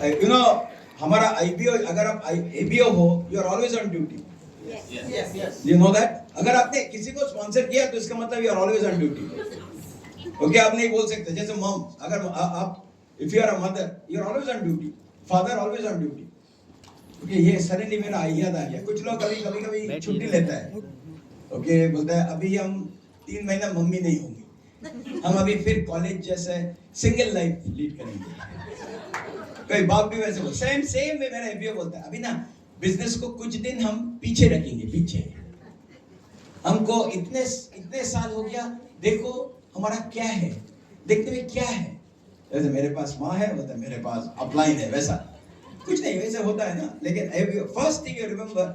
You know हमारा IBO, अगर आप एबीओ हो, you are always on duty. You know that. अगर आपने किसी को स्पॉन्सर किया तो इसका मतलब you are always on duty. Okay, आप नहीं बोल सकते. जैसे मॉम, अगर आप if you are a mother, you are always on duty. Father always on duty. Okay, ये सडनली मेरा याद आ गया. कुछ लोग कभी छुट्टी लेता है. ओके, बोलता है अभी हम 3 महीना मम्मी नहीं होंगी, हम अभी फिर कॉलेज जैसे सिंगल लाइफ लीड करेंगे. कोई बाप भी वैसे बोलता है. सेम वे मेरा एबीओ बोलता है, अभी ना बिजनेस को कुछ दिन हम पीछे रखेंगे. पीछे हमको इतने साल हो गया, देखो हमारा क्या है, देखते हुए क्या है. जैसे मेरे पास माँ है, बोलता है मेरे पास अपलाइन है. वैसा कुछ नहीं, वैसे होता है ना. लेकिन ABO, first thing you remember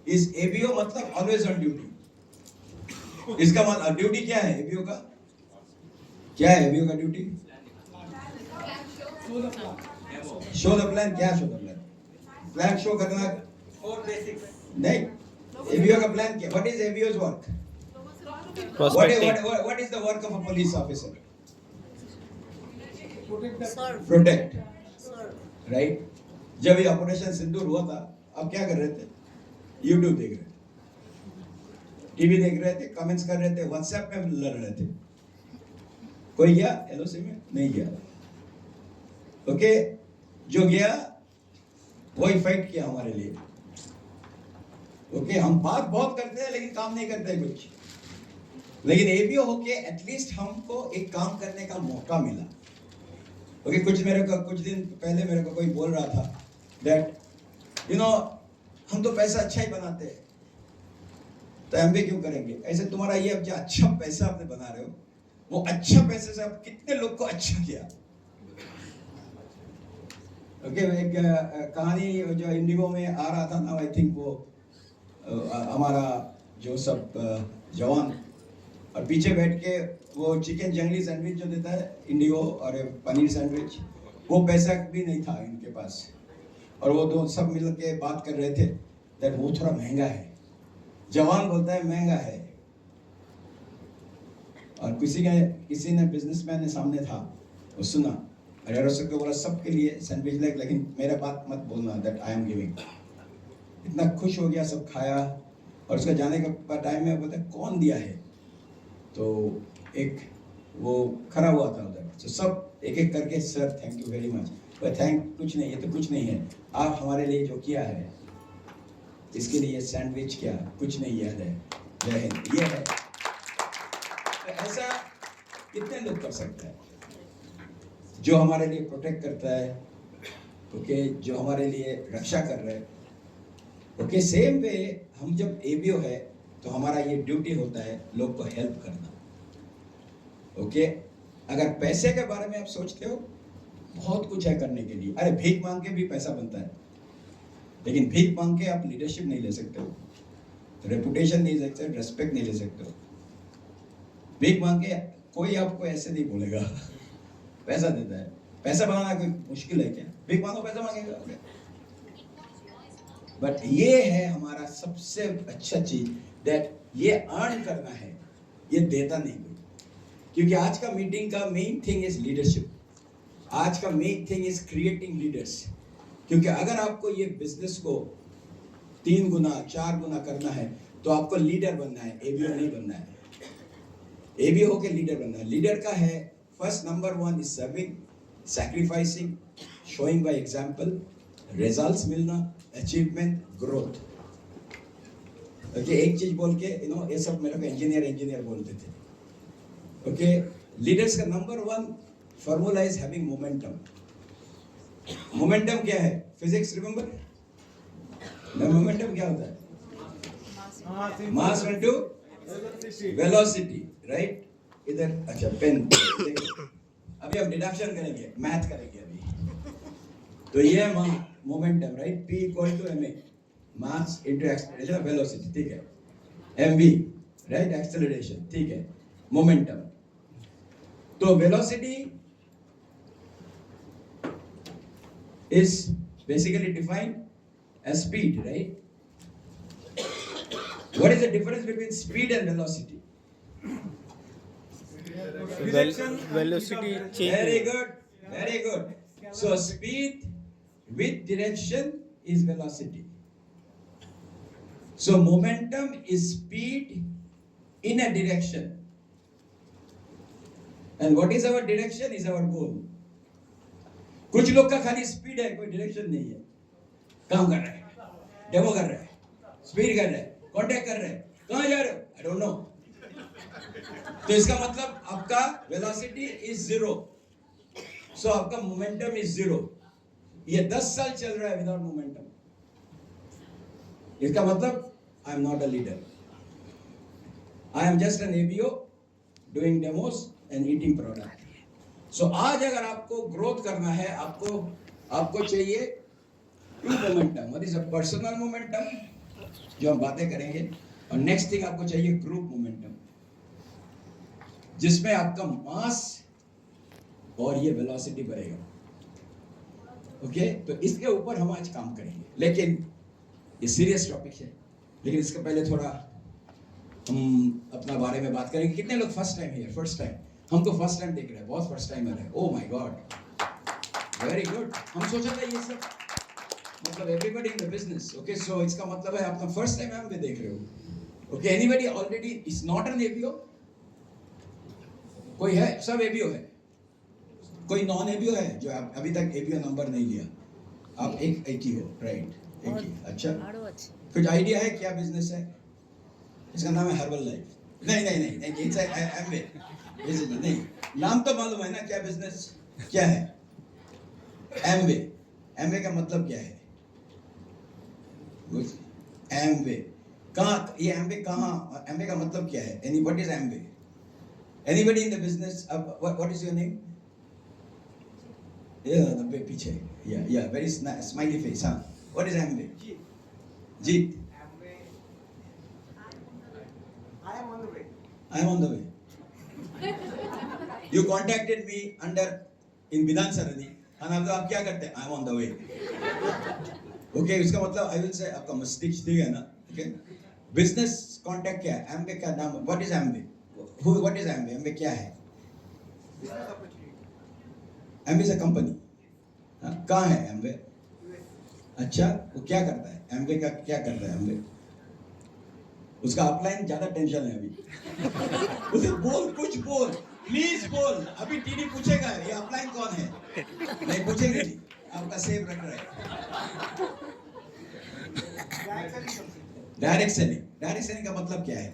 is ABO मतलब ऑलवेज ऑन ड्यूटी. इसका मतलब ड्यूटी क्या है एबीओ का? क्या है एबीओ का ड्यूटी? Show the plan. क्या show the plan? Plan show करना. 4 बेसिक्स नहीं. एबीओ का प्लान क्या? What is ABO's work? What is the work of a police officer? Protect. Right? जब ये ऑपरेशन सिंदूर हुआ था, आप क्या कर रहे थे? यूट्यूब देख रहे थे, टीवी देख रहे थे, कमेंट्स कर रहे थे, व्हाट्सएप में लड़ रहे थे. कोई गया एलओसी में? नहीं गया. ओके, जो गया वही फाइट किया हमारे लिए. ओके, हम बात बहुत करते हैं लेकिन काम नहीं करते कुछ. लेकिन एबीओ होके एटलीस्ट हमको एक काम करने का मौका मिला. ओके, कुछ दिन पहले मेरे को कोई बोल रहा था दैट यू नो हम तो पैसा अच्छा ही बनाते हैं, तो हम भी क्यों करेंगे ऐसे. तुम्हारा ये अब जो अच्छा पैसा आपने बना रहे हो, वो अच्छा पैसे से आप कितने लोग को अच्छा किया. ओके, एक कहानी जो इंडिगो में आ रहा था ना, आई थिंक वो हमारा जो सब जवान, और पीछे बैठ के वो चिकन जंगली सैंडविच जो देता है इंडिगो, और पनीर सैंडविच, वो पैसा भी नहीं था इनके पास. और वो दो सब मिल के बात कर रहे थे दैट वो थोड़ा महंगा है. जवान बोलता है महंगा है, और किसी ने बिजनेसमैन ने सामने था, वो सुना और यार उसको बोला सबके लिए सैंडविच लेकिन मेरा बात मत बोलना दैट आई एम गिविंग. इतना खुश हो गया, सब खाया, और उसका जाने का टाइम में बोलता है कौन दिया है. तो एक वो खड़ा हुआ था उधर, तो सब एक एक करके sir thank you very much. Thank कुछ नहीं, ये तो कुछ नहीं है, आप हमारे लिए जो किया है इसके लिए सैंडविच क्या कुछ नहीं याद है. जय हिंद. ये है. तो ऐसा कितने लोग कर सकते हैं जो हमारे लिए प्रोटेक्ट करता है. ओके, जो हमारे लिए रक्षा कर रहे हैं. ओके, सेम वे हम जब एबीओ है तो हमारा ये ड्यूटी होता है लोग को हेल्प करना. ओके, अगर पैसे के बारे में आप सोचते हो, बहुत कुछ है करने के लिए. अरे भीख मांग के भी पैसा बनता है, लेकिन भीख मांग के आप लीडरशिप नहीं ले सकते हो, रेपुटेशन नहीं ले सकते, रेस्पेक्ट नहीं ले सकते हो. भीख मांग के कोई आपको ऐसे नहीं बोलेगा. पैसा देता है. पैसा बनाना कोई मुश्किल है क्या? भीख मांगो, पैसा मांगेगा. बट ये है हमारा सबसे अच्छा चीज दैट ये अर्न करना है, ये देता नहीं कोई. क्योंकि आज का मीटिंग का मेन थिंग इज लीडरशिप. आज का main thing is creating leaders. क्योंकि अगर आपको ये बिजनेस को 3 गुना 4 गुना करना है तो आपको लीडर बनना है, एबीओ नहीं बनना है. एबीओ के लीडर बनना है. लीडर का है first number 1 is serving, sacrificing, showing by example, results मिलना, अचीवमेंट, ग्रोथ. ओके, एक चीज बोल के ये सब मेरे को इंजीनियर बोलते थे. ओके, लीडर्स का number 1 formula is having momentum. Momentum क्या है? Physics remember? मोमेंटम क्या होता है? Mass into velocity. राइट? इधर अच्छा पेन. अभी हम डिडक्शन करेंगे, मैथ करेंगे अभी. तो ये है momentum. Right? P equal to ma, mass into acceleration, velocity. ठीक है? mv, right? एक्सेलरेशन. ठीक है? मोमेंटम. तो velocity is basically defined as speed, right? What is the difference between speed and velocity? Velocity change. Very good, very good. So speed, with direction is velocity. So momentum is speed in a direction. And what is our direction is our goal. कुछ लोग का खाली speed है, कोई direction नहीं है. काम कर रहे हैं, डेमो कर रहे हैं, स्पीड कर रहे हैं, कांटेक्ट कर रहे हैं, कहाँ जा रहे हो? I don't know. तो इसका मतलब आपका वेलोसिटी इज 0. सो आपका मोमेंटम इज 0. ये 10 साल चल रहा है विदाउट मोमेंटम. इसका मतलब I am not a leader. I am just an ABO doing demos and eating product. So आज अगर आपको ग्रोथ करना है, आपको चाहिए two momentum. What is a personal momentum जो हम बातें करेंगे, और नेक्स्ट थिंग आपको चाहिए ग्रुप मोमेंटम, जिसमें आपका मास और ये वेलोसिटी बढ़ेगा. ओके, तो इसके ऊपर हम आज काम करेंगे. लेकिन ये सीरियस टॉपिक है, लेकिन इसके पहले थोड़ा हम अपना बारे में बात करेंगे. कितने लोग फर्स्ट टाइम है? First time. हम तो फर्स्ट टाइम देख रहे हैं, बहुत फर्स्ट टाइमर है. Oh my god, very good. हम सोचा था ये सब मतलब everybody in the business. Okay, so इसका मतलब है आप फर्स्ट टाइम हम भी देख रहे हो. Okay, anybody already is not an ABO? कोई है? सब एबीओ है. कोई नॉन एबीओ है जो अभी तक एबीओ नंबर नहीं लिया? आप एक ही हो, राइट? एक ही. अच्छा, कुछ आइडिया है क्या बिजनेस है? इसका नाम है हर्बल लाइफ. नहीं, इट्स एमवे. नहीं, नाम तो मालूम है ना क्या बिजनेस क्या है? एमवे. एमवे का मतलब क्या है? एमवे कहाँ? ये एमवे कहाँ? एमवे का मतलब क्या है? Any what is Amway? Anybody in the business? What is your name? Yeah, the पीछे. Yeah, very smiley face. Huh? What is Amway? Jeet. Amway. I am on the way. I am on the way. You contacted me in Bidhan Sarani, and आप क्या करते हैं? I am on the way. Okay, इसका मतलब I will say आपका मस्तिष्क ठीक है ना? Okay. Business contact क्या है? Amway का नाम. What is Amway? What is Amway? Amway क्या है? Business opportunity. Amway is a company. कहाँ है Amway? अच्छा, वो क्या करता है? Amway का क्या करता है Amway? उसका अपलाइन ज्यादा टेंशन है अभी. उसे बोल, कुछ बोल, प्लीज बोल. अभी टीडी पूछेगा ये अपलाइन कौन है? नहीं पूछेंगे नहीं, आपका सेव रख रहा है. Direct selling. डायरेक्ट सेलिंग का मतलब क्या है?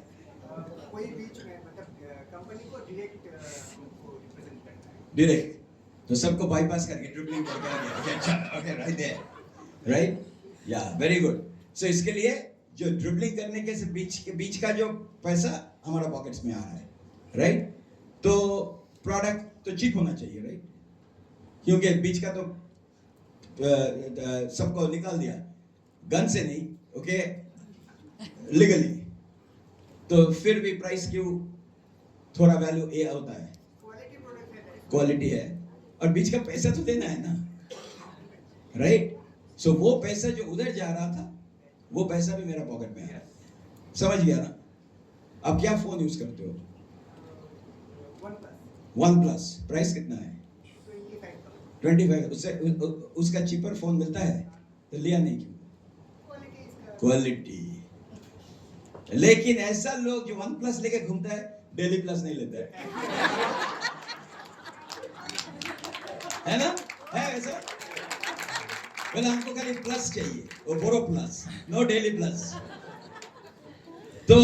कोई बीच में मतलब कंपनी को डायरेक्ट रिप्रेजेंट करना है. डायरेक्ट. तो सबको बाईपास करके ट्रिपलिंग करके आ गया. अच्छा, ओके, राइट देयर, राइट. या वेरी गुड. सो इसके लिए जो ड्रिबलिंग करने के बीच का जो पैसा हमारा पॉकेट्स में आ रहा है, राइट. तो प्रोडक्ट तो चीप होना चाहिए, राइट, क्योंकि बीच का तो सबको निकाल दिया गन से नहीं. Okay, legally. तो फिर भी प्राइस क्यों थोड़ा वैल्यू ए होता है? क्वालिटी प्रोडक्ट है. क्वालिटी है, और बीच का पैसा तो देना है ना, राइट. सो वो पैसा जो उधर जा रहा था, वो पैसा भी मेरा पॉकेट में आ रहा है. समझ गया ना? अब क्या फोन यूज करते हो? OnePlus. प्राइस कितना है? 25. उससे उसका चीपर फोन मिलता है तो लिया नहीं क्यों? क्वालिटी. लेकिन ऐसा लोग जो OnePlus लेके घूमता है, डेली प्लस नहीं लेता है ना? है ऐसा? बोला हमको खाली प्लस चाहिए, वो बोरो प्लस, नो डेली प्लस. तो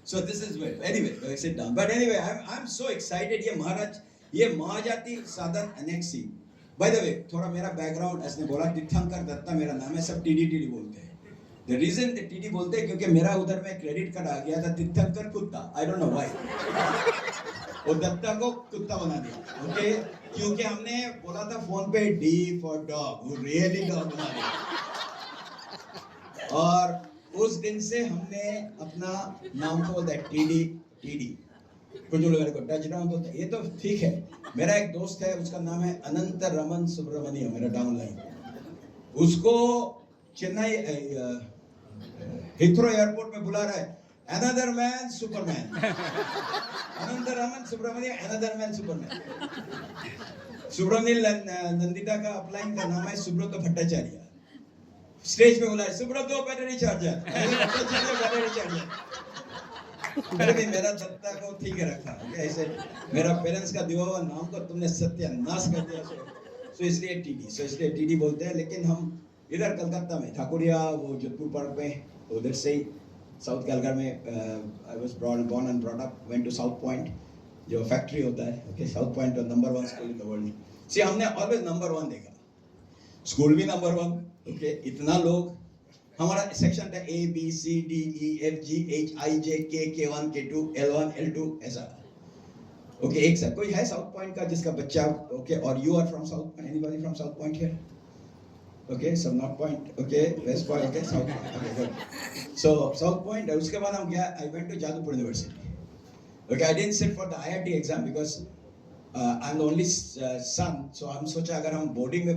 so this is way. Anyway, sit down. But anyway, I'm so excited. ये महाराज, ये महाजाति साधन अनेक्सी. By the way, थोड़ा मेरा बैकग्राउंड, ऐसने बोला तीर्थंकर दत्ता मेरा नाम है, सब टीडी बोलते हैं. The reason the टीडी बोलते हैं क्योंकि मेरा उधर में क्रेडिट कार्ड आ गया था तीर्थंकर कुत्ता. I don't know why. वो दत्ता को कुत्ता बना दिया. ओके, क्योंकि हमने बोला था फोन पे D for dog, वो रियली डॉग बना दिया. और उस दिन से हमने अपना नाम को बोलता है टीडी. कुछ लोग मेरे को टच डाउन होता है, ये तो ठीक है. मेरा एक दोस्त है, उसका नाम है अनंत रमन सुब्रमण्यम, मेरा डाउनलाइन. उसको चेन्नई हिथ्रो एयरपोर्ट में बुला रहा है, another man Superman. Anantaraman Subramanian, another man Superman. Subramaniam Nandita का अपलाइन का नाम है सुब्रत भट्टाचार्य. स्टेज पे बोला है Subrata battery charger, Bhattacharya battery charger. मैंने भी मेरा दत्ता को ठीक है रखा. ऐसे मेरा पेरेंट्स का दिया हुआ नाम को तुमने सत्यानाश कर दिया. सो इसलिए टीडी बोलते हैं. लेकिन हम इधर कलकत्ता में ठाकुरिया वो जोधपुर पार्क में उधर से ही साउथ कैलगरी में I was born and brought up, went to South Point जो फैक्ट्री होता है. Okay, South Point number 1 school in the world. See हमने ऑलवेज नंबर 1 देखा. स्कूल भी नंबर 1. ओके, इतना लोग हमारा सेक्शन था A B C D E F G H I J K K1 K2 L1 L2 ऐसा. ओके, एक साथ कोई है साउथ पॉइंट का जिसका बच्चा ओके और you are from south, anybody from South Point here? Okay, सब North Point, okay, West Point, okay, South Point, okay good. So South Point. उसके बाद हम गया, I went to Jadavpur university. Okay, I didn't sit for the IIT exam because I'm the only son. So हम सोचा अगर हम boarding में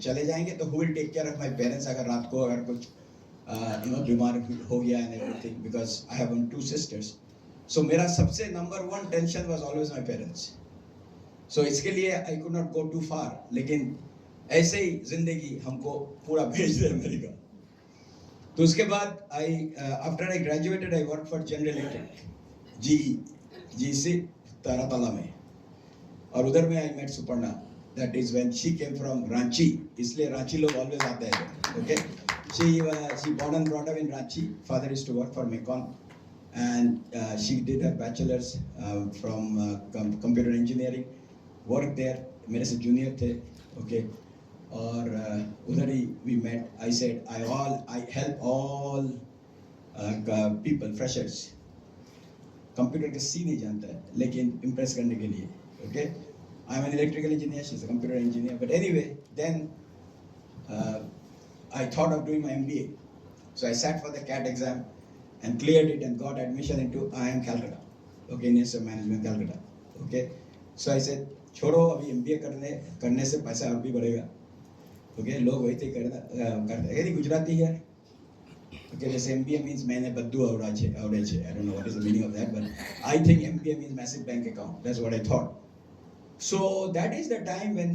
चले जाएंगे तो who will take care of my parents अगर रात को अगर कुछ बीमार हो गया and everything, because I have 2 sisters. So मेरा सबसे number 1 tension was always my parents. So इसके लिए I could not go too far. लेकिन ऐसे ही जिंदगी हमको पूरा भेज दे अमेरिका. तो उसके बाद after I graduated I worked for General Electric. जी से तारातला में. और उधर में I met Suparna. That is when she came from Ranchi. इसलिए रांची लोग ऑलवेज आते हैं. Okay, she born and brought up in Ranchi. Father used to work for Mecon and she did her bachelor's from computer engineering. Worked there. मेरे से junior थे. Okay, और उधर ही we met. I said I help all people, freshers. Computer के सी नहीं जानता है लेकिन इम्प्रेस करने के लिए. Okay, I am an electrical engineer, she is a computer engineer. But anyway, then I thought of doing my MBA. So I sat for the CAT exam and cleared it and got admission into IIM Calcutta. Okay, institute of management Calcutta. Okay, so I said छोड़ो, अभी MBA करने से पैसा और भी बढ़ेगा. Okay, लोग वही थे करते हैं. गुजराती है. Okay, this MBA means मैंने बद्दू आवड़े छे. I don't know what is the meaning of that, but I think MBA means massive bank account. That's what I thought. So that is the time when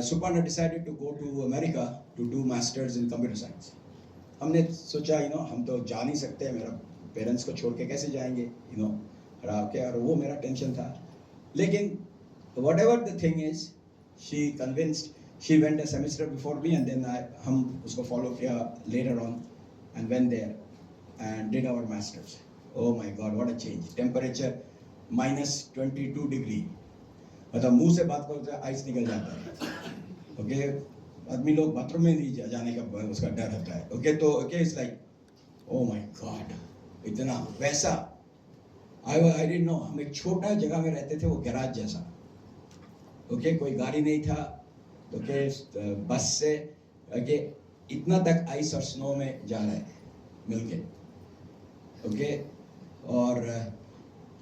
Suparna decided to go to America to do masters in computer science. हमने सोचा हम तो जा नहीं सकते, मेरा parents को छोड़ के कैसे जाएंगे, और वो मेरा टेंशन था. लेकिन whatever the thing is, she convinced. She went a semester before me and then हम उसको follow किया later on and went there and did our masters. Oh my God, what a change! Temperature -22 degree. मतलब मुंह से बात करो तो ice निकल जाता है. ओके, आदमी लोग बाथरूम में नहीं जाने का उसका डर होता है. ओके, तो okay, it's like oh my God, इतना वैसा. I didn't know. हम एक छोटा जगह में रहते थे, वो गैराज जैसा. ओके, कोई गाड़ी नहीं था. ओके, बस से ओके इतना तक आइस और स्नो में जा रहे हैं मिलके. ओके, और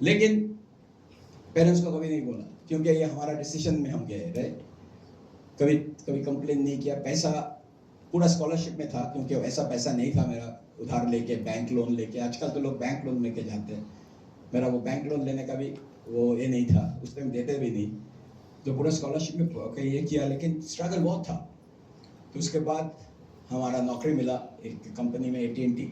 लेकिन पेरेंट्स को कभी नहीं बोला क्योंकि ये हमारा डिसीजन में हम गए. राइट, कभी कंप्लेन नहीं किया. पैसा पूरा स्कॉलरशिप में था क्योंकि ऐसा पैसा नहीं था मेरा उधार लेके, बैंक लोन लेके. आजकल तो लोग बैंक लोन लेके जाते हैं. मेरा वो बैंक लोन लेने का भी वो ये नहीं था, उस टाइम देते भी नहीं. तो पूरा स्कॉलरशिप में ये किया, लेकिन स्ट्रगल बहुत था. तो उसके बाद हमारा नौकरी मिला एक कंपनी में, AT&T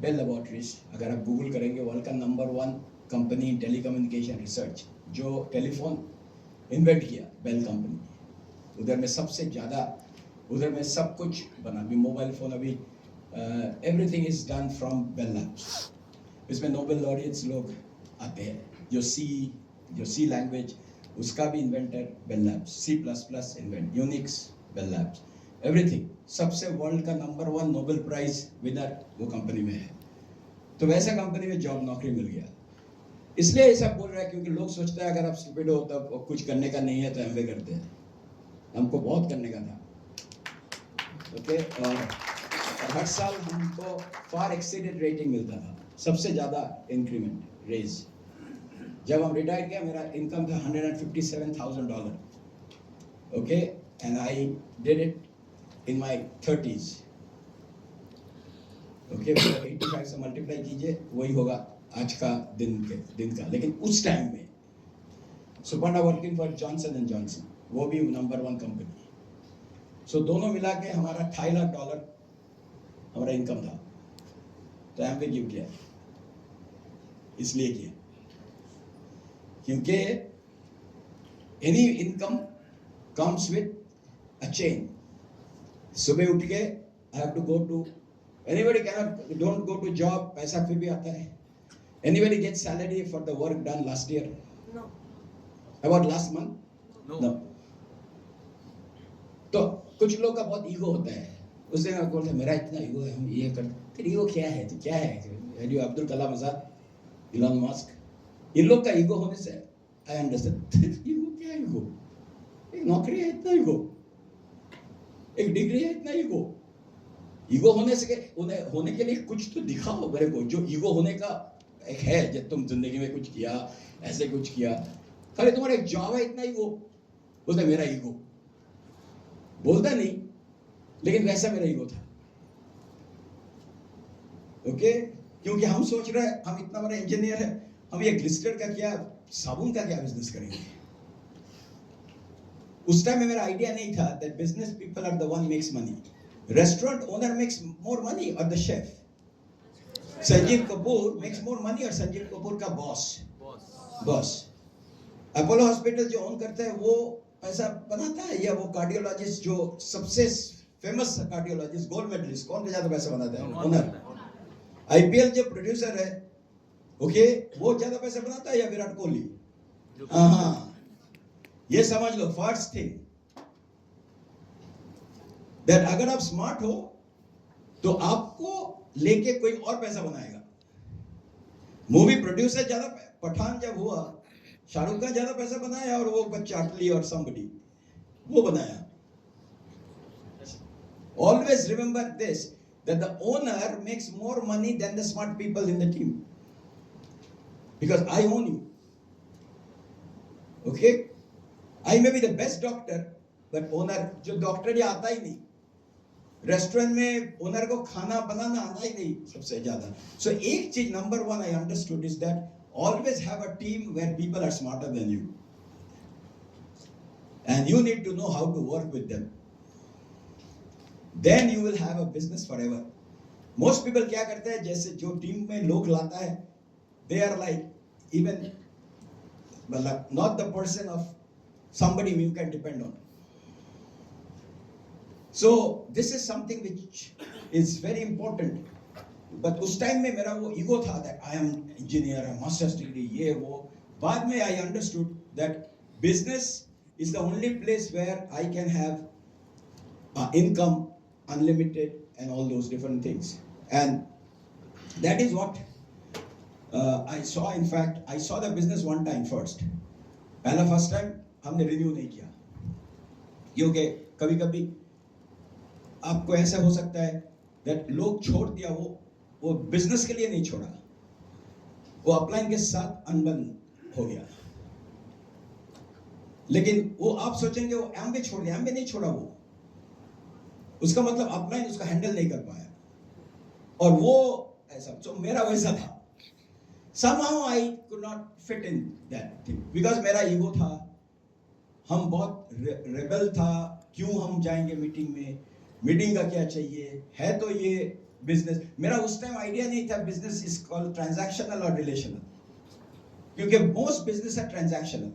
बेल लेबोरेटरीज. अगर आप गूगल करेंगे, वर्ल्ड का नंबर 1 कंपनी टेलीकम्युनिकेशन रिसर्च, जो टेलीफोन इन्वेंट किया बेल कंपनी. उधर में सबसे ज़्यादा, उधर में सब कुछ बना. अभी मोबाइल फ़ोन, अभी everything is done from Bell Labs. इसमें नोबेल लॉरियट्स लोग आते हैं. जो सी लैंग्वेज, उसका भी inventor Bell Labs. C++ invent, Unix Bell Labs, everything. सबसे वर्ल्ड का नंबर 1 नोबेल प्राइज विनर वो कंपनी में है. तो वैसा कंपनी में जॉब नौकरी मिल गया. इसलिए ऐसा बोल रहा है क्योंकि लोग सोचते हैं अगर आप स्टूपिड हो तब कुछ करने का नहीं है तो MBA करते हैं. हमको बहुत करने का था. ओके, और हर साल हमको फार एक्सीडेड रेटिंग मिलता था, सबसे ज़्यादा इंक्रीमेंट रेज. जब हम रिटायर किया, मेरा इनकम था $157,000. Okay, and I did it in my 30s. Okay 85 से मल्टीप्लाई कीजिए, वही होगा आज का दिन का। लेकिन उस टाइम में Suparna working for Johnson and Johnson, वो भी नंबर 1 कंपनी। सो दोनों मिला के हमारा $2.5 लाख हमारा इनकम था। तो एमवे गिव किया, इसलिए किया क्योंकि any income comes with a chain. सुबह उठ के I have to go to, anybody cannot don't go to job, पैसा फिर भी आता है। Anybody gets salary for the work done last year? No. About last month? No. No. तो कुछ लोग का बहुत ईगो होता है, उस दिन बोलते मेरा इतना ईगो है, हम ये कर। फिर ईगो क्या है? तो क्या है जो अब्दुल कलाम आजाद, इलॉन मस्क, इन लोग का ईगो होने से आई अंडरस्टैंड। ईगो क्या है? ईगो एक नौकरी है, इतना ईगो, एक डिग्री है, इतना ईगो। ईगो होने से उन्हें होने के लिए कुछ तो दिखाओ मेरे को, जो ईगो होने का एक है, जब तुम जिंदगी में कुछ किया, ऐसे कुछ किया। खाली तुम्हारा एक जॉब है, इतना ईगो। बोलते मेरा ईगो, बोलता नहीं, लेकिन वैसा मेरा ईगो था। ओके, क्योंकि हम सोच रहे हैं हम इतना बड़ा इंजीनियर है, हम ये ग्लिस्टर का क्या, साबुन का क्या बिजनेस करेंगे। उस टाइम में मेरा आइडिया नहीं था that business people are the one makes money. Restaurant owner makes more money और the chef. Sanjeev Kapoor makes more money और संजीव कपूर का बॉस। अपोलो हॉस्पिटल जो ओन करता है वो पैसा बनाता है, या वो कार्डियोलॉजिस्ट जो सबसे फेमस कार्डियोलॉजिस्ट, गोल्ड मेडलिस्ट, कौन ज्यादा पैसा बनाता है? ओनर। आईपीएल जो प्रोड्यूसर है, ओके, वो ज्यादा पैसा बनाता है या विराट कोहली? हाँ, ये समझ लो फर्स्ट थिंग दैट अगर आप स्मार्ट हो तो आपको लेके कोई और पैसा बनाएगा। मूवी प्रोड्यूसर ज्यादा, पठान जब हुआ, शाहरुख खान ज्यादा पैसा बनाया और वो बच्चा अटली और समबडी वो बनाया। Always remember this, that the owner makes more money than the smart people in the team, because I own you. Okay, I may be the best doctor, but owner, जो डॉक्टर ये आता ही नहीं, restaurant में owner को खाना बनाना आता ही नहीं सबसे ज्यादा। सो एक चीज number 1 I understood is that always have a team where people are smarter than you, and you need to know how to work with them. Then you will have a business forever. Most people क्या करते हैं, जैसे जो team में लोग लाता है, they are like even मतलब not the person of somebody you can depend on. So this is something which is very important. But उस टाइम में मेरा वो ईगो था that I am engineer, master's degree, ये वो। बाद में I understood that business is the only place where I can have income, unlimited, and all those different things. And that is what I saw. In fact, I saw the business one time first. पहला first time हमने renew नहीं किया, क्योंकि कभी कभी आपको ऐसा हो सकता है that लोग छोड़ दिया, वो बिजनेस के लिए नहीं छोड़ा, वो अपलाइन के साथ अनबन हो गया। लेकिन वो आप सोचेंगे वो एमवे छोड़ दिया, एमवे नहीं छोड़ा, वो उसका मतलब अपलाइन उसका हैंडल नहीं कर पाया, और वो ऐसा। तो मेरा वैसा था, somehow I could not fit in that thing, because मेरा ईगो था, हम बहुत रेबल था, क्यों हम जाएंगे मीटिंग में, मीटिंग का क्या चाहिए है, तो ये बिजनेस। मेरा उस टाइम आइडिया नहीं था बिजनेस इज कॉल्ड ट्रांजैक्शनल और रिलेशनल, क्योंकि मोस्ट बिजनेस है ट्रांजैक्शनल।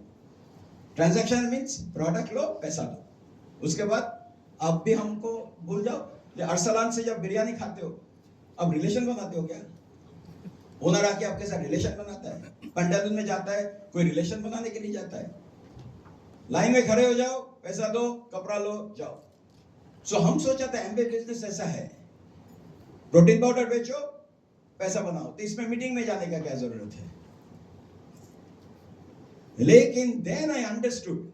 ट्रांजैक्शनल मीन्स प्रोडक्ट लो, पैसा लो, उसके बाद आप भी हमको भूल जाओ। अरसलान से जब बिरयानी खाते हो, अब रिलेशन बनाते हो क्या? ओनर आके आपके साथ रिलेशन बनाता है। पंडालून में जाता है, कोई रिलेशन बनाने के लिए जाता है? लाइन में खड़े हो जाओ, पैसा दो, कपड़ा लो, जाओ। सो हम सोचा था एमबीए बिजनेस ऐसा है, प्रोटीन पाउडर बेचो, पैसा बनाओ, तो इसमें मीटिंग में जाने का क्या जरूरत है? लेकिन then I understood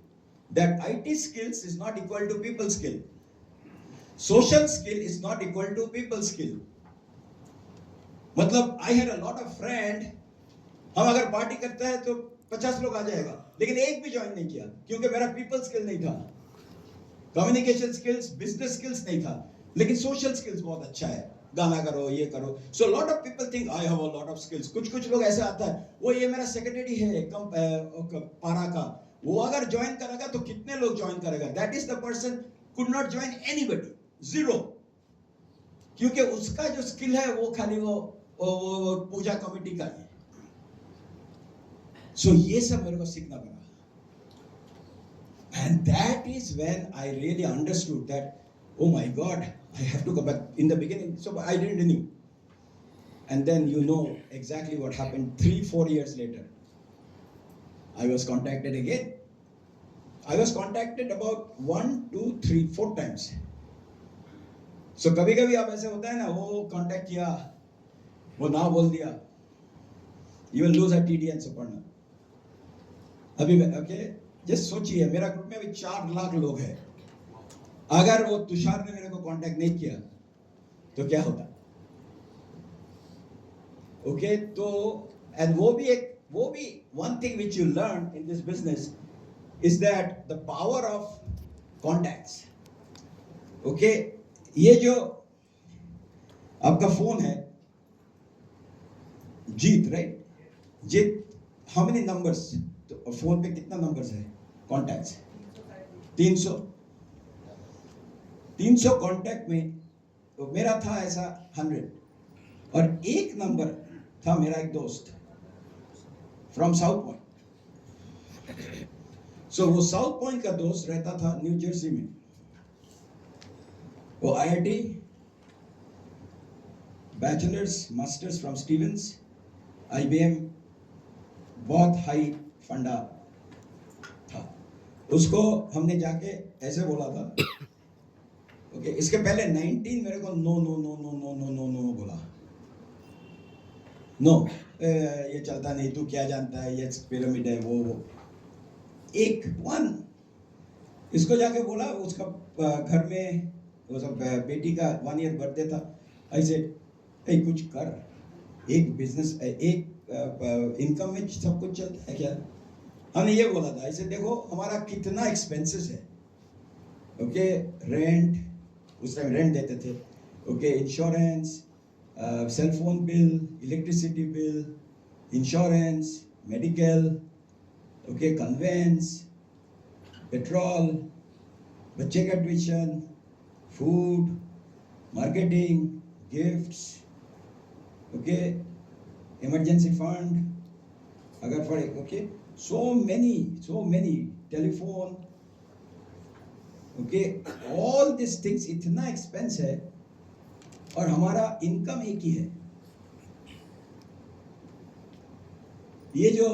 that IT skills is not equal to people skill. Social skill is not equal to people skill. मतलब I had a lot of friend, हम अगर पार्टी करते हैं तो 50 लोग आ जाएगा, लेकिन एक भी ज्वाइन नहीं किया, क्योंकि मेरा पीपल स्किल नहीं था, कम्युनिकेशन स्किल्स, बिजनेस स्किल्स नहीं था, लेकिन सोशल स्किल्स बहुत अच्छा है। गाना करो, ये करो. So a lot of people think I have a lot of skills. कुछ लोग ऐसे आता है, वो ये मेरा सेक्रेटरी है पारा का, वो अगर ज्वाइन करेगा तो कितने लोग ज्वाइन करेगा? That is the person could not join anybody, zero. क्योंकि उसका जो स्किल है वो खाली वो पूजा कमेटी का है. So ये सब मेरे को सीखना पड़ा. And that is when I really understood that, oh my God, I have to go back. In the beginning, so I didn't know. And then you know exactly what happened 3-4 years later. I was contacted again. I was contacted about 1, 2, 3, 4 times. So कभी-कभी आप ऐसे होता है ना, वो contact किया, वो ना बोल दिया. You will lose a TD and Suparna. अभी okay, just सोचिए, मेरा ग्रुप में अभी 4 लाख लोग हैं. अगर वो तुषार ने मेरे को कांटेक्ट नहीं किया तो क्या होता? ओके, तो एंड वो भी one thing which you learn in this business is that the power of contacts. Okay, ये जो आपका फोन है, Jeet, right? Jeet, how many numbers? तो फोन पे कितना नंबर्स है कॉन्टैक्ट्स? 300 कॉन्टैक्ट में तो मेरा था ऐसा 100, और एक नंबर था मेरा एक दोस्त फ्रॉम साउथ पॉइंट. सो वो साउथ पॉइंट का दोस्त रहता था न्यू जर्सी में. वो IIT bachelors masters from Stevens, IBM बहुत हाई फंडा था. उसको हमने जाके ऐसे बोला था, ओके, इसके पहले 19 मेरे को no no no no no no no no बोला. नो, ये चलता नहीं, तू क्या जानता है, ये पिरामिड है, वो एक वन. इसको जाके बोला, उसका घर में वो सब बेटी का 1 ईयर बर्थडे था. ऐसे कुछ कर, एक बिजनेस, एक इनकम में सब कुछ चलता है क्या? हमने ये बोला था, ऐसे देखो हमारा कितना एक्सपेंसेस है. ओके, रेंट, उस टाइम रेंट देते थे. Okay, insurance, cell phone bill, electricity bill, insurance, medical, okay, conveyance, petrol, बच्चे का tuition, food, marketing, gifts, okay, emergency fund अगर पड़े, okay, so many, telephone, okay, all this things. इतना expense है और हमारा इनकम एक ही है. ये जो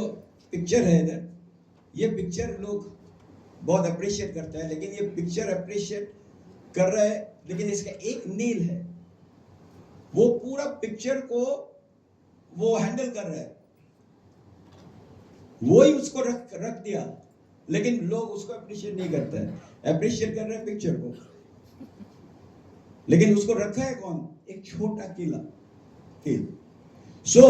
पिक्चर है इधर, ये पिक्चर लोग बहुत अप्रिशिएट करता है, लेकिन ये पिक्चर अप्रिशिएट कर रहा है, लेकिन इसका एक नील है, वो पूरा पिक्चर को वो हैंडल कर रहा है. वो ही उसको रख दिया, लेकिन लोग उसको अप्रिशिएट नहीं करते हैं. अप्रिशिएट कर रहे हैं पिक्चर को, लेकिन उसको रखा है कौन? एक छोटा किला. सो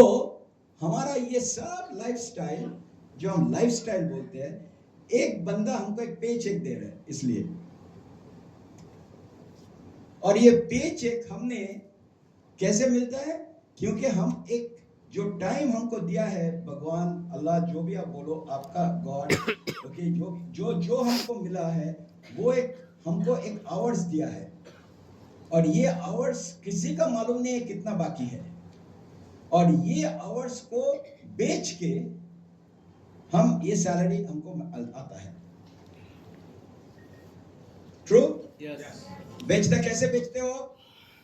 हमारा ये सब लाइफस्टाइल, जो हम लाइफस्टाइल बोलते हैं, एक बंदा हमको एक पे चेक दे रहा है इसलिए, और ये पे चेक हमने कैसे मिलता है? क्योंकि हम एक जो टाइम हमको दिया है, भगवान, अल्लाह, जो भी आप बोलो, आपका गॉड, ओके, जो हमको मिला है, वो हमको एक आवर्स दिया है, और ये आवर्स किसी का मालूम नहीं है कितना बाकी है, और ये आवर्स को बेच के हम ये सैलरी हमको आता है. ट्रू? यस. बेचता कैसे बेचते हो?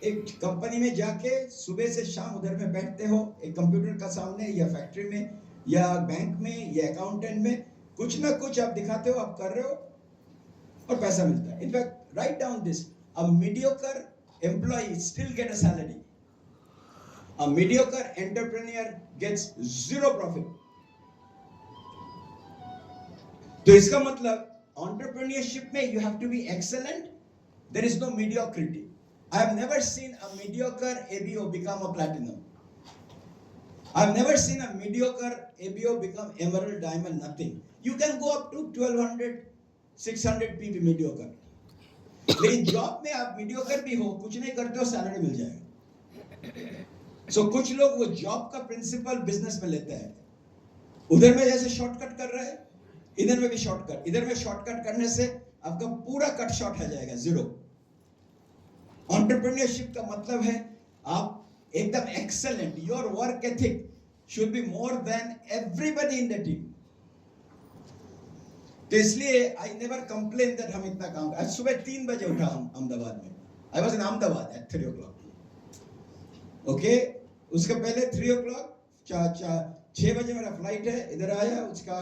एक कंपनी में जाके सुबह से शाम उधर में बैठते हो, एक कंप्यूटर का सामने, या फैक्ट्री में, या बैंक में, या अकाउंटेंट में, कुछ ना कुछ आप दिखाते हो, आप कर रहे हो, और पैसा मिलता है. In fact write down this, a mediocre employee still get a salary, a mediocre entrepreneur gets 0 profit. तो इसका मतलब एंटरप्रेन्योरशिप में you have to be excellent. There is no mediocrity. I have never seen a mediocre ABO become a platinum. I have never seen a mediocre ABO become emerald, diamond, nothing. You can go up to 1200, 600 PV mediocre. लेकिन job में आप mediocre भी हो, कुछ नहीं करते हो, salary मिल जाएगा. सो कुछ लोग वो जॉब का प्रिंसिपल बिजनेस में लेते हैं, उधर में जैसे शॉर्टकट कर रहे हैं, इधर में भी शॉर्टकट, इधर में शॉर्टकट करने से आपका पूरा कट शॉर्ट हो जाएगा, जीरो। एंटरप्रेन्योरशिप का मतलब है आप एकदम excellent, your work ethic should be more than everybody in the team. तो इसलिए आई नेवर कंप्लेन दैट हम इतना काम। आज सुबह 3 बजे उठा हम अहमदाबाद में, I was in Ahmedabad at 3 o'clock। Okay, उसके पहले 3 o'clock 6 बजे मेरा फ्लाइट है, इधर आया, उसका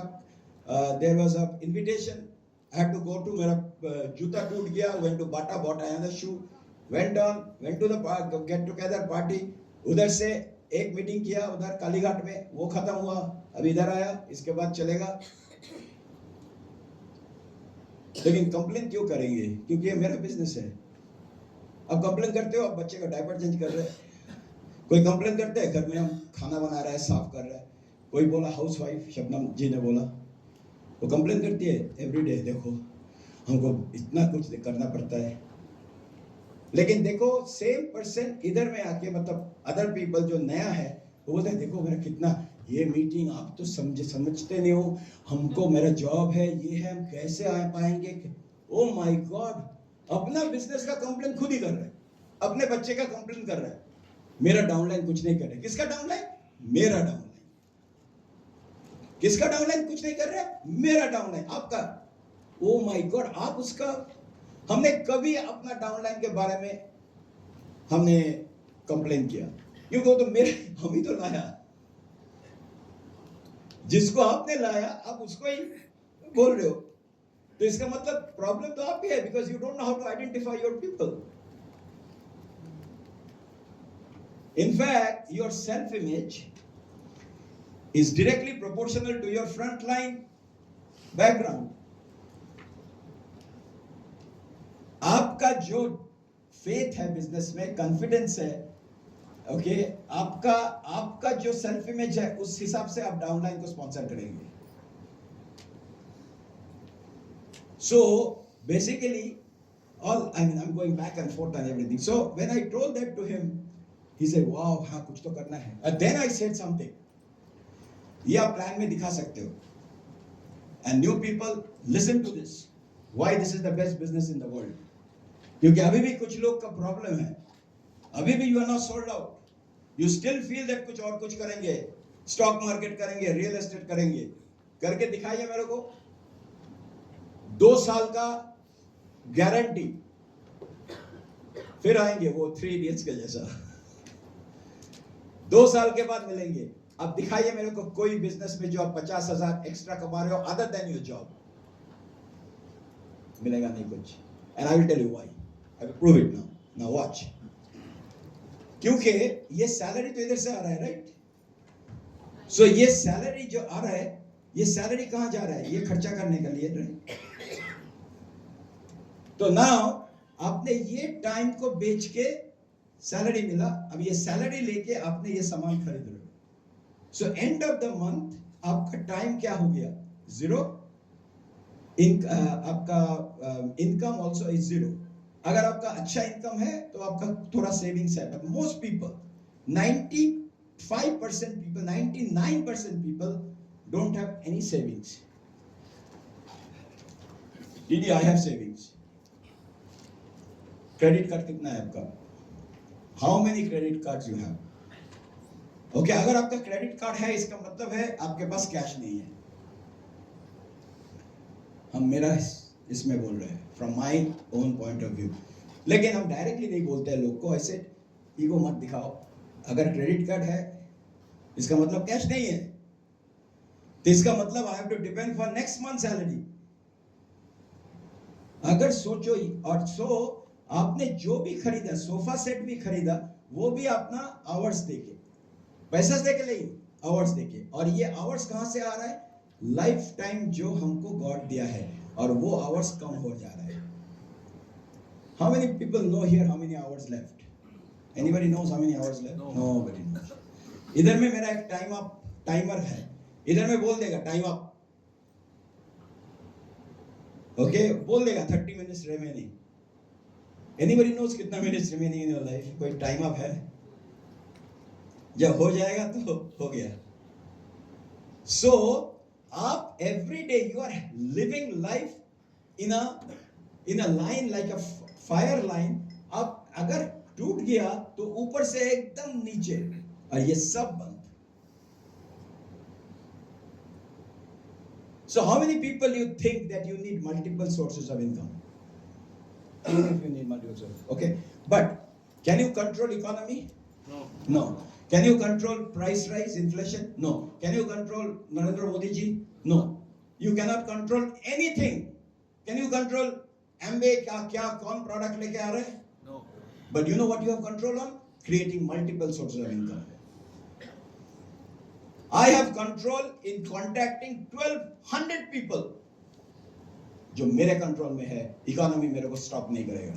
there was a invitation, I had to go to, मेरा जूता टूट गया, went to Bata, bought another shoe, went to the get together party, उधर से एक मीटिंग किया उधर कालीघाट में, वो खत्म हुआ, अभी इधर आया, इसके बाद चलेगा। लेकिन कंप्लेन क्यों करेंगे? क्योंकि ये मेरा बिजनेस है। अब कंप्लेन करते हो, अब बच्चे का डायपर चेंज कर रहे हैं, कोई कंप्लेन करते हैं घर में हम खाना बना रहा है, साफ कर रहा है, कोई बोला हाउसवाइफ शबनम जी ने बोला, वो कंप्लेन करती है एवरीडे, देखो हमको इतना कुछ करना पड़ता है। लेकिन देखो सेम पर्सन इधर में आके, मतलब अदर पीपल जो नया है, वो बोलते हैं देखो मेरा कितना ये मीटिंग, आप तो समझते नहीं हो, हमको मेरा जॉब है, ये है, हम कैसे आ पाएंगे। ओ माय गॉड, अपना बिजनेस का कंप्लेन खुद ही कर रहे हैं, अपने बच्चे का कंप्लेन कर रहे हैं, मेरा डाउनलाइन कुछ नहीं कर रहे। किसका डाउनलाइन? मेरा डाउनलाइन। किसका डाउनलाइन कुछ नहीं कर रहे? मेरा डाउनलाइन। आपका? ओ माय गॉड, आप उसका, हमने कभी अपना डाउनलाइन के बारे में हमने कंप्लेन किया? क्योंकि वो तो मेरे, हम ही तो लाया, जिसको आपने लाया आप उसको ही बोल रहे हो, तो इसका मतलब प्रॉब्लम तो आप ही है, because you don't know how to identify your people. In fact, your self-image is directly proportional to your frontline background. आपका जो faith है बिजनेस में, कॉन्फिडेंस है, ओके, आपका जो सेल्फ इमेज है, उस हिसाब से आप डाउनलाइन को स्पॉन्सर करेंगे। So basically, I'm going back and forth on everything. So when I told that to him, he said, wow, हाँ कुछ तो करना है। And then I said something, ये आप प्लान में दिखा सकते हो, and new people listen to this, why this is the best business in the world। क्योंकि अभी भी कुछ लोग का प्रॉब्लम है, अभी भी you are not sold out, you still feel that कुछ और कुछ करेंगे, स्टॉक मार्केट करेंगे, रियल एस्टेट करेंगे, करके दिखाइए मेरे को। 2 साल का गारंटी, फिर आएंगे वो 3 इडियट्स के जैसा, 2 साल के बाद मिलेंगे। अब दिखाइए मेरे को कोई बिजनेस में जो आप 50,000 एक्स्ट्रा कमा रहे हो अदर देन योर जॉब। मिलेगा नहीं कुछ। And I will tell you why, I will prove it now watch. क्योंकि ये सैलरी तो इधर से आ रहा है, राइट? सो ये सैलरी जो आ रहा है, ये सैलरी कहां जा रहा है? ये खर्चा करने के लिए, राइट? तो नाउ आपने ये टाइम को बेच के सैलरी मिला, अब ये सैलरी लेके आपने ये सामान खरीद रहे हो। So end of the month आपका टाइम क्या हो गया? 0। आपका इनकम ऑल्सो इज 0। अगर आपका अच्छा इनकम है तो आपका थोड़ा सेविंग्स है, but most people, 95% people, 99% people don't have any savings. DD, I have savings. Credit card कितना है आपका? How many credit cards you have? Okay, अगर आपका क्रेडिट कार्ड है, इसका मतलब है आपके पास कैश नहीं है। हम मेरा इसमें बोल रहे हैं from my own point of view, लेकिन हम डायरेक्टली नहीं बोलते हैं लोग को, ऐसे ईगो मत दिखाओ। अगर क्रेडिट कार्ड है, इसका मतलब कैश नहीं है, तो इसका मतलब I have to depend for next month salary. अगर सोचो, और सो आपने जो भी खरीदा, सोफा सेट भी खरीदा, वो भी अपना आवर्स देके, पैसा देके नहीं, आवर्स देके। और ये आवर्स कहां से आ रहा है? लाइफ टाइम जो हमको गॉड दिया है, और वो आवर्स कम हो जा रहा है। How many people know here how many hours left? Anybody knows how many hours left? Nobody knows. इधर में मेरा एक टाइमर है, इधर में बोल देगा टाइम अप, ओके, बोल देगा 30 मिनट्स रिमेनिंग। एनीबॉडी नोज कितना minutes remaining in your life? कोई टाइम अप है? जब हो जाएगा तो हो गया. So आप every day you are living life in a line like a fire line. आप अगर टूट गया तो ऊपर से एकदम नीचे और ये सब बंद. So how many people you think that you need multiple sources of income? Even if you need multiple sources, okay. But can you control economy? No. No. Can you control price rise, inflation? No. Can you control Narendra Modi ji? No. You cannot control anything. Can you control Amway क्या कौन product लेके आ रहे हैं? No. But you know what you have control on? Creating multiple sources of income. I have control in contacting 1200 people. जो मेरे control में है, economy मेरे को स्टॉप नहीं करेगा.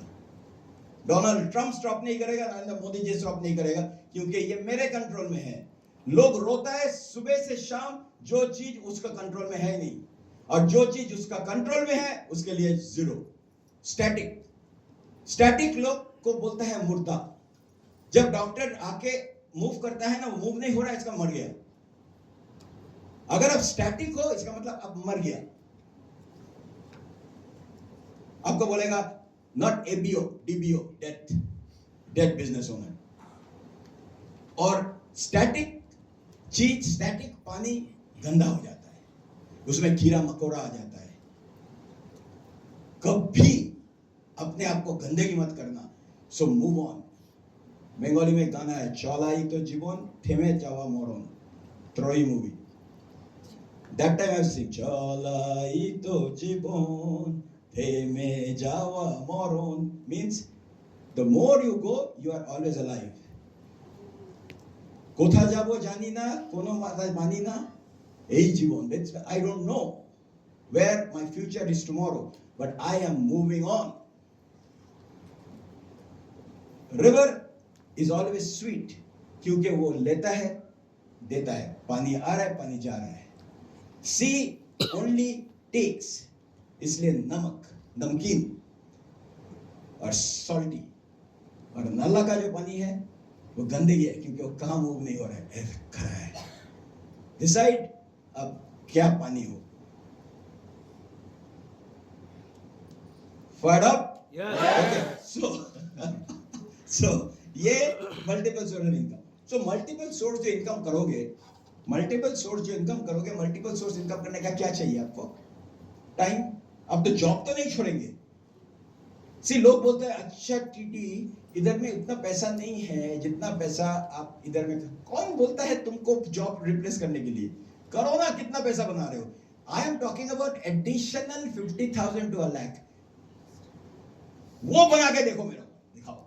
डोनाल्ड ट्रंप स्टॉप नहीं करेगा, नरेंद्र मोदी जी स्टॉप नहीं करेगा, क्योंकि ये मेरे कंट्रोल में है. लोग रोता है सुबह से शाम, जो चीज उसका कंट्रोल में है नहीं, और जो चीज उसका कंट्रोल में है उसके लिए जीरो. स्टैटिक लोग को बोलता है मुर्दा. जब डॉक्टर आके मूव करता है ना, वो मूव नहीं हो रहा है, इसका मर गया. अगर आप स्टैटिक हो, इसका मतलब आप मर गया. आपको बोलेगा not ABO DBO, dead business owner. और स्टैटिक चीज, स्टैटिक पानी गंदा हो जाता है, उसमें कीड़ा मकोड़ा आ जाता है. कभी अपने आप को गंदगी मत करना. So move on. बंगाली में गाना है, चलाई तो जीवन थेमे जावा मरण, त्रोई movie. That time I was saying, chalai to jibon, theme jawa moron, means the more you go, you are always alive. Kotha jabo jani na, kono mata mani na, ei jibon. I don't know where my future is tomorrow, but I am moving on. River is always sweet, क्योंकि वो लेता है, देता है. पानी आ रहा है, पानी जा रहा है. Sea only takes, इसलिए नमक, नमकीन और सॉल्टी. और नाला का जो पानी है वो गंदगी है, क्योंकि वो कहाँ मूव नहीं हो रहा है, खड़ा है. डिसाइड अब क्या पानी हो. Fired up? Yes. Okay. So ये multiple source of income. So multiple source जो इनकम करोगे, मल्टीपल सोर्स इनकम करने का क्या चाहिए आपको? टाइम. अब तो जॉब तो नहीं छोड़ेंगे. सी लोग बोलते हैं अच्छा टीटी इधर में उतना पैसा नहीं है जितना पैसा आप इधर में. कौन बोलता है तुमको जॉब रिप्लेस करने के लिए? करो ना, कितना पैसा बना रहे हो. I am talking about additional 50,000 to 1,00,000. वो बना के देखो, मेरा दिखाओ.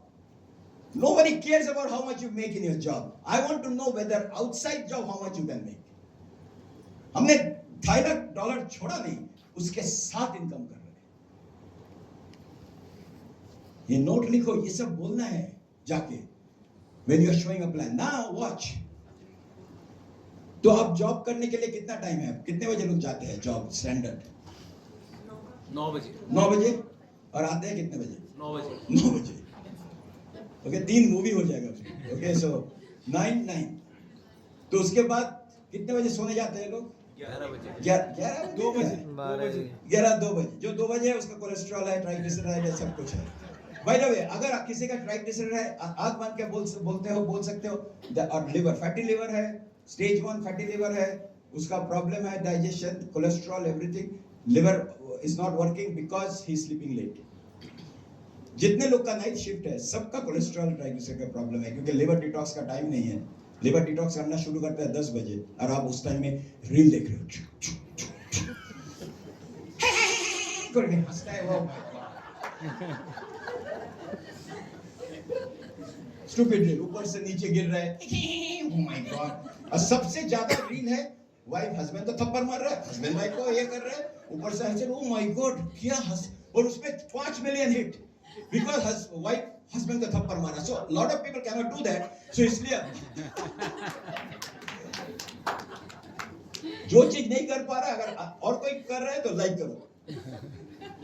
Nobody cares about how much you make in your job. I want to know whether outside job how much you can make. हमने $2,00,000 छोड़ा नहीं, उसके साथ इनकम कर रहे हैं. ये नोट लिखो, ये सब बोलना है जाके. When you are showing a plan. Now watch. तो आप जॉब करने के लिए कितना टाइम है? कितने बजे लोग जाते हैं जॉब स्टैंडर्ड? 9 बजे. 9 बजे. और आते हैं कितने बजे? 9 बजे. 9 बजे. ओके, 3 मूवी हो जाएगा. ओके, सो 9. तो उसके बाद कितने बजे सोने जाते हैं लोग? 11 बजे. 2 बजे. 2 बजे. जो 2 बजे है उसका कोलेस्ट्रॉल है, ट्राइग्लिसराइड है, सब कुछ है. बाय द वे, अगर किसी का ट्राइग्लिसराइड है, आंख बंद के बोल सकते हो. और लिवर, फैटी लिवर है, स्टेज 1 फैटी लिवर है, उसका प्रॉब्लम है digestion, cholesterol, everything. Liver is not working because he is sleeping late. जितने लोग का नाइट शिफ्ट है, सबका कोलेस्ट्रॉल, ट्राइग्लिसराइड का प्रॉब्लम है, क्योंकि लिवर डिटॉक्स का टाइम नहीं है. लिवर डिटॉक्स करना शुरू करता है 10 बजे, और आप उस टाइम में रील देख रहे हो, करके हंसता है वो. स्टूपिड रील, ऊपर से नीचे गिर रहा है. Oh my God. और सबसे ज्यादा रील है वाइफ हस्बैंड को थप्पड़ मार रहा है, हस्बैंड वाइफ को ये कर रहा है, ऊपर से हंस. ओह माय गॉड, क्या हंस. और उसमें 5 million hit because wife husband का थप्पड़ मारा. So lot of people cannot do that. So इसलिए जो चीज नहीं कर पा रहा, अगर और कोई कर रहा है तो लाइक करो.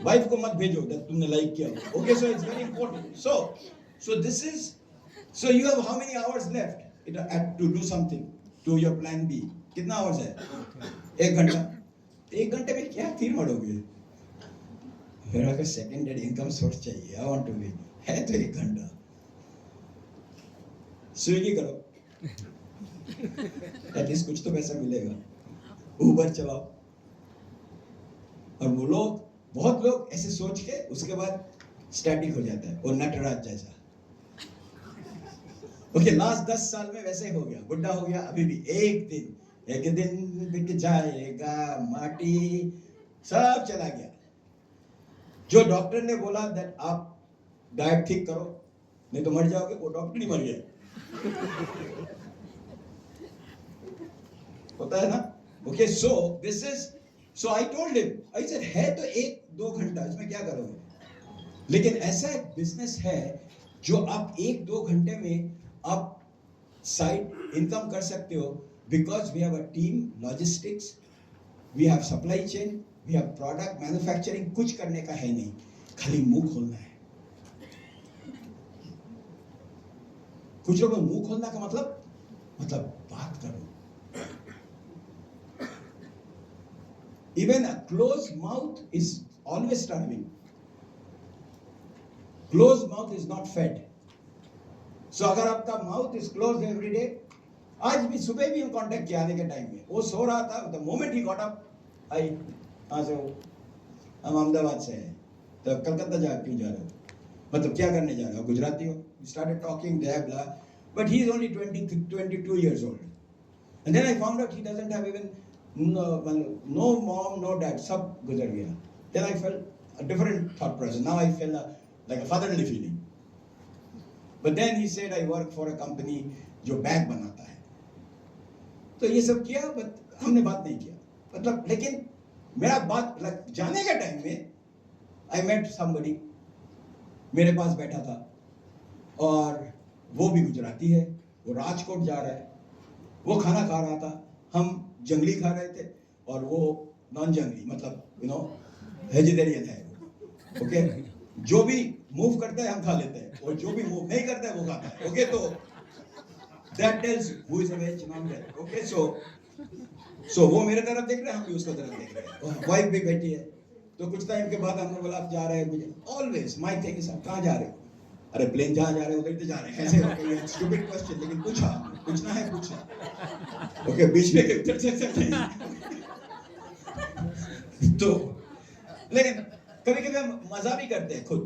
वाइफ को मत भेजो that तुमने लाइक किया. Okay, so it's very important. So this is, so you have how many hours left? to do something to your plan B. कितना आवर्स है? 1 घंटा. 1 घंटे में क्या फिर मरोगे? मेरा का सेकेंडरी इनकम सोर्स चाहिए. I want to be. है तो 1 घंटा. स्विगी करो. एटलीस्ट कुछ तो पैसा मिलेगा. उबर चलाओ. और वो लोग, बहुत लोग ऐसे सोच के उसके बाद स्टैटिक हो जाता है, और नटराज जैसा. ओके, लास्ट 10 साल में वैसे हो गया, बुढ़ा हो गया. अभी भी एक दिन बिक जाएगा, माटी सब चला गया. जो डॉक्टर ने बोला दैट आप डाइट ठीक करो नहीं तो मर जाओगे, वो डॉक्टर ही मर गया. होता है ना. Okay, so I told him, I said है तो 1-2 घंटा, इसमें क्या करोगे? लेकिन ऐसा एक बिजनेस है जो आप 1-2 घंटे में आप साइड इनकम कर सकते हो, because we have a team, logistics, we have supply chain, we have product manufacturing. कुछ करने का है नहीं, खाली मुंह खोलना है. कुछ लोगों को मुंह खोलना का मतलब बात करो. Even a closed mouth is always starving. Closed mouth is not fed. So अगर आपका mouth is closed every day, आज भी सुबह भी हम कांटेक्ट किया आने के टाइम में, वो सो रहा था. The moment he got up, कहाँ से हो? हम अहमदाबाद से हैं. तो कलकत्ता क्यों जा रहे हो? मतलब क्या करने जा रहे हो? गुजराती हो? We started talking, blah, but he is only 22 years old. And then I found out he doesn't have even no mom, no dad, सब गुजर गया. Then I felt a different thought process. Now I feel like a fatherly feeling. But then he said I work for a company जो bag बनाता है. तो ये सब किया, but हमने बात नहीं किया. मतलब लेकिन मेरा बात जाने के टाइम में I met somebody, मेरे पास बैठा था, और वो भी गुजराती है, वो राजकोट जा रहा है. वो खाना खा रहा था, हम जंगली खा रहे थे, और वो नॉन जंगली, मतलब वेजिटेरियन है. ओके, जो भी मूव करता है हम खा लेते हैं, और जो भी मूव नहीं करता है वो खाता है. ओके, तो that tells who is a veg, non veg. Okay, so वो मेरे तरफ देख रहे हैं, हम भी उसको तरफ देख रहे हैं. वाइफ भी बैठी है. तो कुछ टाइम के बाद हमने बोला आप जा रहे हैं, मुझे ऑलवेज माय थिंग इज कहाँ जा रहे हो? अरे प्लेन जहाँ जा रहे हो उधर तो जा रहे हैं. ऐसे स्टूपिड क्वेश्चन, लेकिन पूछना है. ओके, बीच में उत्तर चल सकते हैं. तो लेकिन कभी कभी हम मजा भी करते हैं खुद.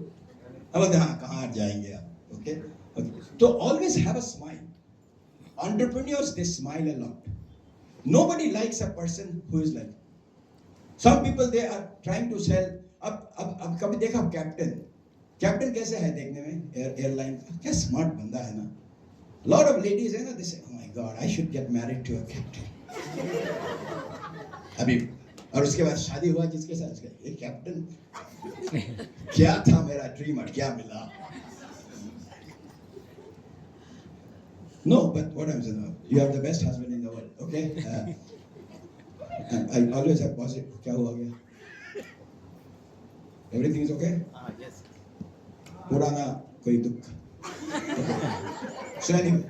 अब हाँ, कहाँ जाएंगे आप? ओके, तो always have a smile. Entrepreneurs, they smile a lot. Nobody likes a person who is like. Some people, they are trying to sell. अब कभी देखा कैप्टन कैसे है देखने में, एयरलाइन क्या स्मार्ट बंदा है ना. Lot of ladies है ना, they say, oh my God, I should get married to a captain. अभी और उसके बाद शादी हुआ जिसके साथ, ये कैप्टन क्या था मेरा ड्रीम, और क्या मिला. No, but what I'm saying, you have the best husband in the world, okay? I always have positive. क्या हुआ गया? Everything is okay? Yes. पुराना कोई दुख. Okay. So anyway,